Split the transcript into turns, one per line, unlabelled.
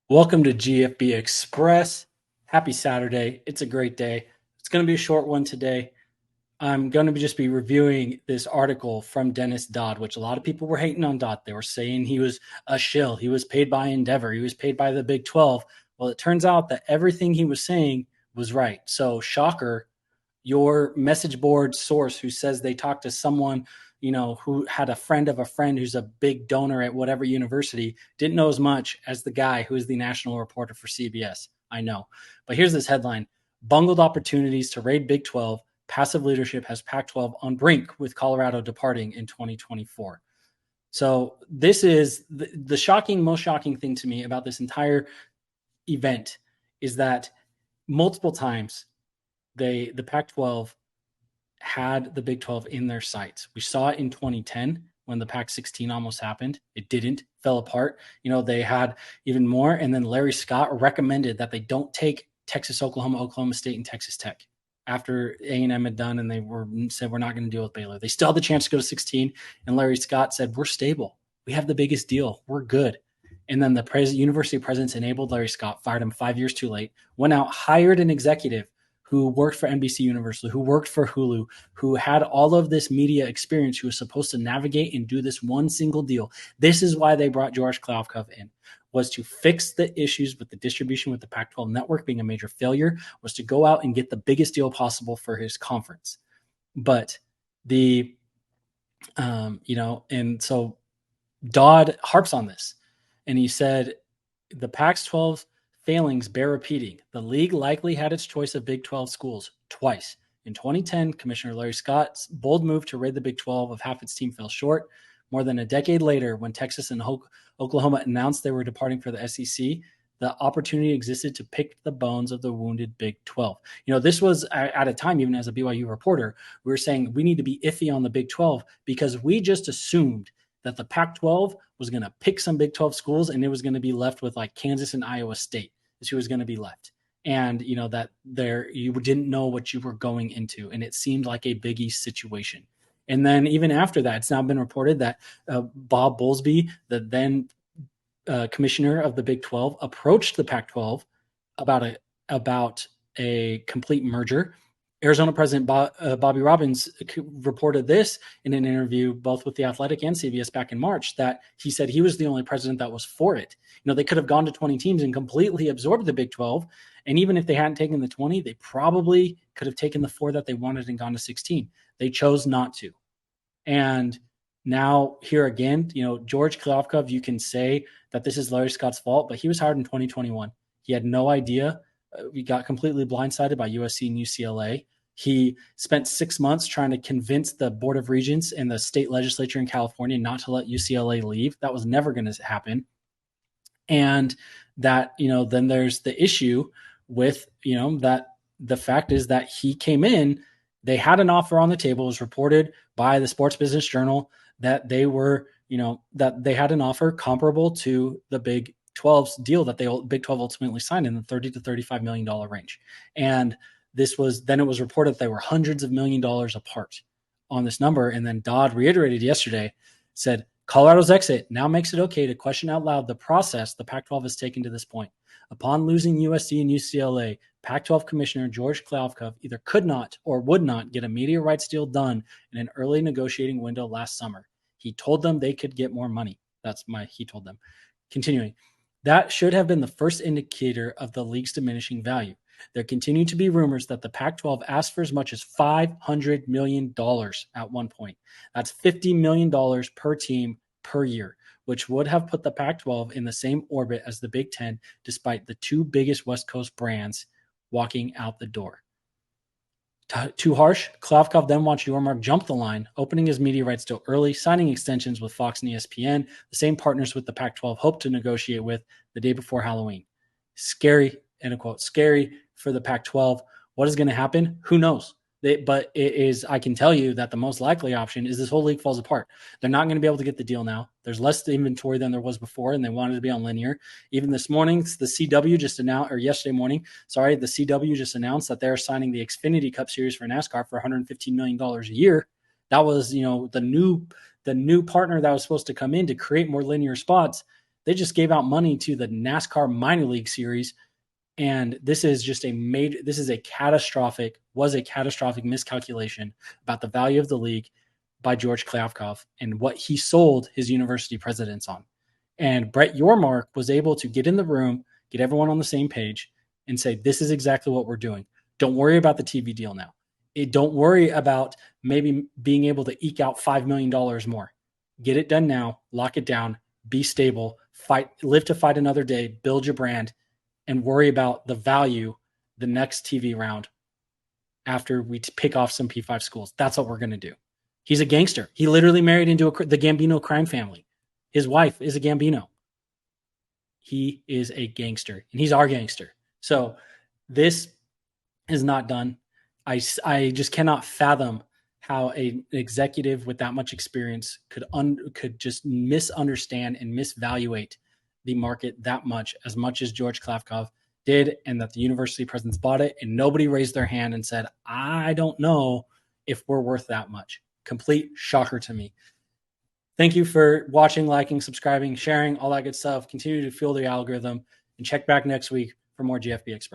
Welcome to GFB Express. Happy Saturday. It's a great day. It's going to be a short one today. I'm going to just be reviewing this article from Dennis Dodd, which a lot of people were hating on Dodd. They were saying he was a shill. He was paid by Endeavor. He was paid by the Big 12. Well, it turns out that everything he was saying was right. So, shocker, your message board source who says they talked to someone who had a friend of a friend who's a big donor at whatever university didn't know as much as the guy who is the national reporter for CBS. I know. But here's this headline: bungled opportunities to raid Big 12. Passive leadership has Pac-12 on brink with Colorado departing in 2024. So this is the most shocking thing to me about this entire event is that multiple times the Pac-12 had the Big 12 in their sights. We saw it in 2010 when the Pac-16 almost happened. It didn't, fell apart. They had even more. And then Larry Scott recommended that they don't take Texas, Oklahoma, Oklahoma State, and Texas Tech after A&M had done, and said, we're not going to deal with Baylor. They still had the chance to go to 16, and Larry Scott said, we're stable. We have the biggest deal. We're good. And then the university presidents enabled Larry Scott, fired him 5 years too late, went out, hired an executive who worked for NBC Universal, who worked for Hulu, who had all of this media experience, who was supposed to navigate and do this one single deal. This is why they brought George Kliavkoff in, was to fix the issues with the distribution with the Pac-12 network being a major failure, was to go out and get the biggest deal possible for his conference. But and so Dodd harps on this, and he said the Pac-12 failings bear repeating. The league likely had its choice of Big 12 schools twice. In 2010, Commissioner Larry Scott's bold move to rid the Big 12 of half its team fell short. More than a decade later, when Texas and Oklahoma announced they were departing for the SEC, the opportunity existed to pick the bones of the wounded Big 12. This was at a time, even as a BYU reporter, we were saying we need to be iffy on the Big 12 because we just assumed that the Pac-12 was going to pick some Big 12 schools and it was going to be left with like Kansas and Iowa State is who was going to be left. And, that there you didn't know what you were going into. And it seemed like a Big East situation. And then even after that, it's now been reported that Bob Bowlesby, the then commissioner of the Big 12, approached the Pac-12 about a complete merger. Arizona President Bobby Robbins reported this in an interview both with The Athletic and CBS back in March, that he said he was the only president that was for it. They could have gone to 20 teams and completely absorbed the Big 12. And even if they hadn't taken the 20, they probably could have taken the 4 that they wanted and gone to 16. They chose not to. And now here again, George Kliavkoff, you can say that this is Larry Scott's fault, but he was hired in 2021. He had no idea. We got completely blindsided by USC and UCLA. He spent 6 months trying to convince the Board of Regents and the state legislature in California not to let UCLA leave. That was never going to happen. And that, then there's the issue with, that the fact is that he came in, they had an offer on the table. It was reported by the Sports Business Journal that they were, that they had an offer comparable to the Big 12's deal that Big 12 ultimately signed in the $30 to $35 million range. And it was reported that they were hundreds of $1 million apart on this number. And then Dodd reiterated yesterday, said, Colorado's exit now makes it okay to question out loud the process the Pac-12 has taken to this point. Upon losing USC and UCLA, Pac-12 Commissioner George Kliavkoff either could not or would not get a media rights deal done in an early negotiating window last summer. He told them they could get more money. He told them. Continuing, that should have been the first indicator of the league's diminishing value. There continue to be rumors that the Pac-12 asked for as much as $500 million at one point. That's $50 million per team per year, which would have put the Pac-12 in the same orbit as the Big Ten, despite the 2 biggest West Coast brands walking out the door. Too harsh? Kliavkoff then watched Yormark jump the line, opening his media rights deal early, signing extensions with Fox and ESPN, the same partners with the Pac-12 hoped to negotiate with the day before Halloween. Scary, end of quote, scary for the Pac-12. What is going to happen? Who knows? But it is, I can tell you that the most likely option is this whole league falls apart. They're not going to be able to get the deal now. There's less inventory than there was before, and they wanted to be on linear. Even this morning, the CW just announced, or yesterday morning, sorry, the CW just announced that they're signing the Xfinity Cup Series for NASCAR for $115 million a year. That was, the new partner that was supposed to come in to create more linear spots. They just gave out money to the NASCAR minor league series. And this is just was a catastrophic miscalculation about the value of the league by George Kliavkoff and what he sold his university presidents on. And Brett Yormark was able to get in the room, get everyone on the same page, and say, this is exactly what we're doing. Don't worry about the TV deal now. Don't worry about maybe being able to eke out $5 million more. Get it done now, lock it down, be stable, live to fight another day, build your brand, and worry about the value the next TV round after we pick off some P5 schools. That's what we're going to do. He's a gangster. He literally married into the Gambino crime family. His wife is a Gambino. He is a gangster, and he's our gangster. So this is not done. I just cannot fathom how an executive with that much experience could just misunderstand and misvaluate the market that much as George Kliavkoff did, and that the university presidents bought it, and nobody raised their hand and said, I don't know if we're worth that much. Complete shocker to me. Thank you for watching, liking, subscribing, sharing, all that good stuff. Continue to fuel the algorithm, and check back next week for more GFB Express.